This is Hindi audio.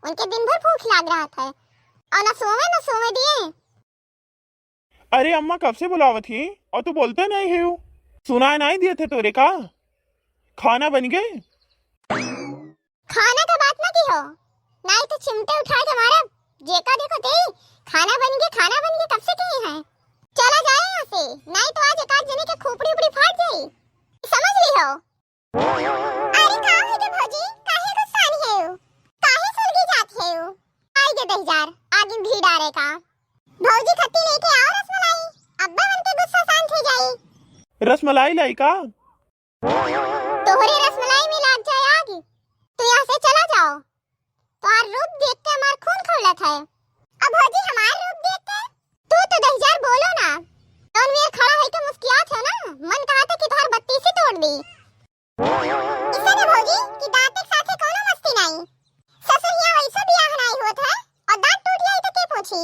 उनके दिन भर भूख लाग रहा था और न सोवे दिए। अरे अम्मा कब से बुलावत थी और तू बोलते नहीं है। सुना नहीं दिए थे तोरे का खाना बन गए। खाना का बात ना की हो, नहीं तो चिमटे उठा के मारा। जेका देखो ते खाना बन गए कब से कहे हैं। चला जाए यहाँ से, नहीं तो आज एक आध जने के खोपड़ी उपड़ी फाट जाई, समझ ली हो। अरे का है के भौजी, काहे गुस्सानी है हो, काहे सुलगी जाती है हो। आई के 10,000 आगे भीड़ आ रे का। भौजी खट्टी लेके आओ रसमलाई, अब्बा मन के गुस्सा शांत हो जाई। रसमलाई लाई का तोहरे रसमलाई में लाग जाए आग। तो यहाँ से चला जाओ, तुम्हार रूप देख के हमार खून खौलत है। अब भौजी हमार रूप देख के तू तो 10,000 बोलो ना। कौन मेरे खड़ा है के मुस्कियात है ना, मन कहा था कि तुम्हार बत्ती से तोड़ दी। इसे ना भौजी कि दांत के साथे कोनो मस्ती नहीं। ससुरिया वैसे बियाह नहीं होत है और दांत टूट जाए तो के पूछी।